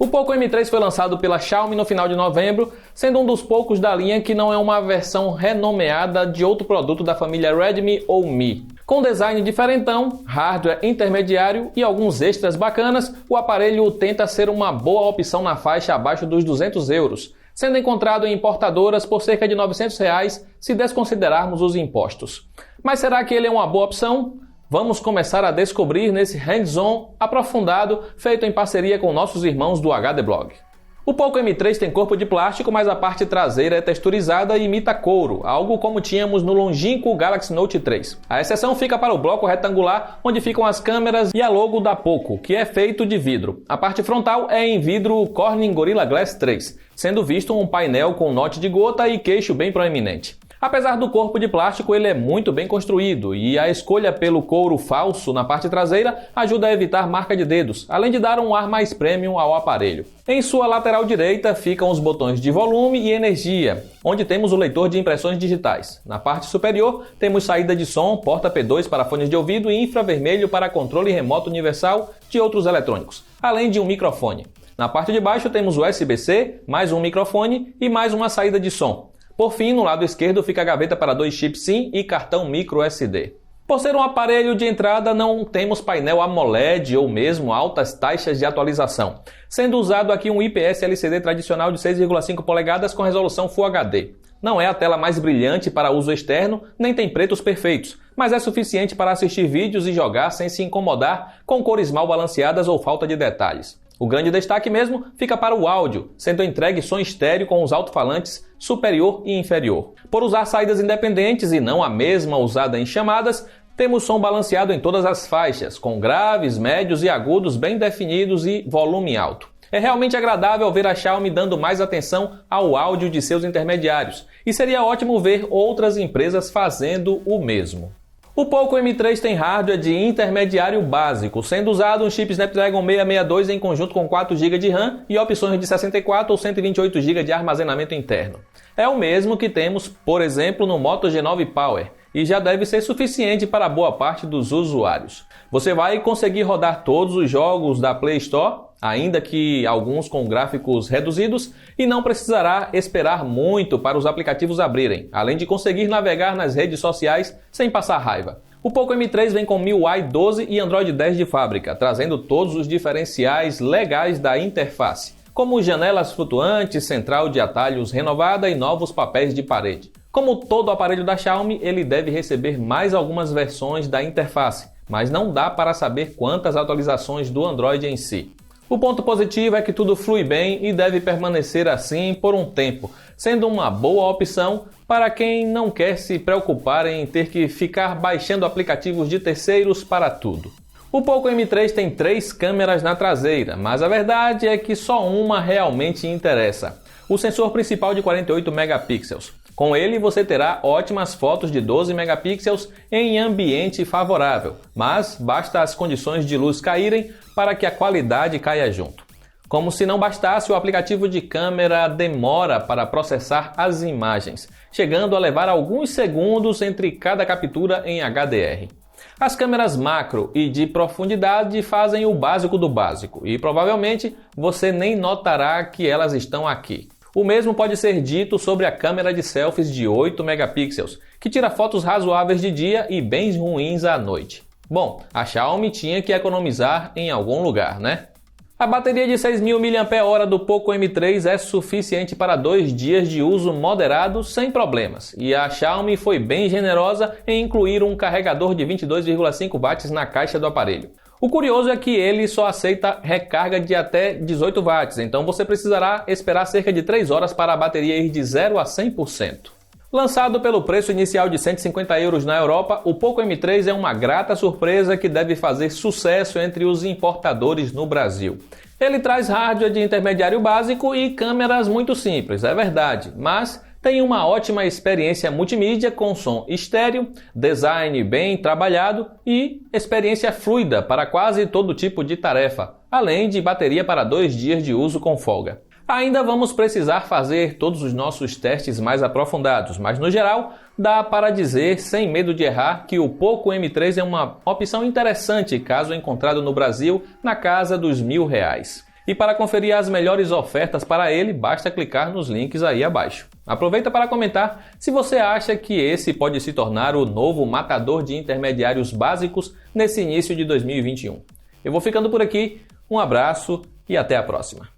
O Poco M3 foi lançado pela Xiaomi no final de novembro, sendo um dos poucos da linha que não é uma versão renomeada de outro produto da família Redmi ou Mi. Com design diferentão, hardware intermediário e alguns extras bacanas, o aparelho tenta ser uma boa opção na faixa abaixo dos €200, sendo encontrado em importadoras por cerca de R$900 se desconsiderarmos os impostos. Mas será que ele é uma boa opção? Vamos começar a descobrir nesse hands-on aprofundado feito em parceria com nossos irmãos do HD Blog. O Poco M3 tem corpo de plástico, mas a parte traseira é texturizada e imita couro, algo como tínhamos no longínquo Galaxy Note 3. A exceção fica para o bloco retangular, onde ficam as câmeras e a logo da Poco, que é feito de vidro. A parte frontal é em vidro Corning Gorilla Glass 3, sendo visto um painel com note de gota e queixo bem proeminente. Apesar do corpo de plástico, ele é muito bem construído e a escolha pelo couro falso na parte traseira ajuda a evitar marca de dedos, além de dar um ar mais premium ao aparelho. Em sua lateral direita ficam os botões de volume e energia, onde temos o leitor de impressões digitais. Na parte superior temos saída de som, porta P2 para fones de ouvido e infravermelho para controle remoto universal de outros eletrônicos, além de um microfone. Na parte de baixo temos USB-C, mais um microfone e mais uma saída de som. Por fim, no lado esquerdo fica a gaveta para 2 chips SIM e cartão microSD. Por ser um aparelho de entrada, não temos painel AMOLED ou mesmo altas taxas de atualização, sendo usado aqui um IPS LCD tradicional de 6,5 polegadas com resolução Full HD. Não é a tela mais brilhante para uso externo, nem tem pretos perfeitos, mas é suficiente para assistir vídeos e jogar sem se incomodar com cores mal balanceadas ou falta de detalhes. O grande destaque mesmo fica para o áudio, sendo entregue som estéreo com os alto-falantes superior e inferior. Por usar saídas independentes e não a mesma usada em chamadas, temos som balanceado em todas as faixas, com graves, médios e agudos bem definidos e volume alto. É realmente agradável ver a Xiaomi dando mais atenção ao áudio de seus intermediários, e seria ótimo ver outras empresas fazendo o mesmo. O Poco M3 tem hardware de intermediário básico, sendo usado um chip Snapdragon 662 em conjunto com 4 GB de RAM e opções de 64 ou 128 GB de armazenamento interno. É o mesmo que temos, por exemplo, no Moto G9 Power, e já deve ser suficiente para boa parte dos usuários. Você vai conseguir rodar todos os jogos da Play Store, ainda que alguns com gráficos reduzidos, e não precisará esperar muito para os aplicativos abrirem, além de conseguir navegar nas redes sociais sem passar raiva. O Poco M3 vem com MIUI 12 e Android 10 de fábrica, trazendo todos os diferenciais legais da interface, como janelas flutuantes, central de atalhos renovada e novos papéis de parede. Como todo aparelho da Xiaomi, ele deve receber mais algumas versões da interface, mas não dá para saber quantas atualizações do Android em si. O ponto positivo é que tudo flui bem e deve permanecer assim por um tempo, sendo uma boa opção para quem não quer se preocupar em ter que ficar baixando aplicativos de terceiros para tudo. O Poco M3 tem 3 câmeras na traseira, mas a verdade é que só uma realmente interessa: o sensor principal de 48 megapixels. Com ele você terá ótimas fotos de 12 megapixels em ambiente favorável, mas basta as condições de luz caírem para que a qualidade caia junto. Como se não bastasse, o aplicativo de câmera demora para processar as imagens, chegando a levar alguns segundos entre cada captura em HDR. As câmeras macro e de profundidade fazem o básico do básico e provavelmente você nem notará que elas estão aqui. O mesmo pode ser dito sobre a câmera de selfies de 8 megapixels, que tira fotos razoáveis de dia e bem ruins à noite. Bom, a Xiaomi tinha que economizar em algum lugar, né? A bateria de 6.000 mAh do Poco M3 é suficiente para 2 dias de uso moderado sem problemas, e a Xiaomi foi bem generosa em incluir um carregador de 22,5 watts na caixa do aparelho. O curioso é que ele só aceita recarga de até 18 watts, então você precisará esperar cerca de 3 horas para a bateria ir de 0 a 100%. Lançado pelo preço inicial de €150 na Europa, o Poco M3 é uma grata surpresa que deve fazer sucesso entre os importadores no Brasil. Ele traz hardware de intermediário básico e câmeras muito simples, é verdade, mas tem uma ótima experiência multimídia com som estéreo, design bem trabalhado e experiência fluida para quase todo tipo de tarefa, além de bateria para 2 dias de uso com folga. Ainda vamos precisar fazer todos os nossos testes mais aprofundados, mas no geral dá para dizer, sem medo de errar, que o Poco M3 é uma opção interessante caso encontrado no Brasil na casa dos R$1.000. E para conferir as melhores ofertas para ele, basta clicar nos links aí abaixo. Aproveita para comentar se você acha que esse pode se tornar o novo matador de intermediários básicos nesse início de 2021. Eu vou ficando por aqui, um abraço e até a próxima.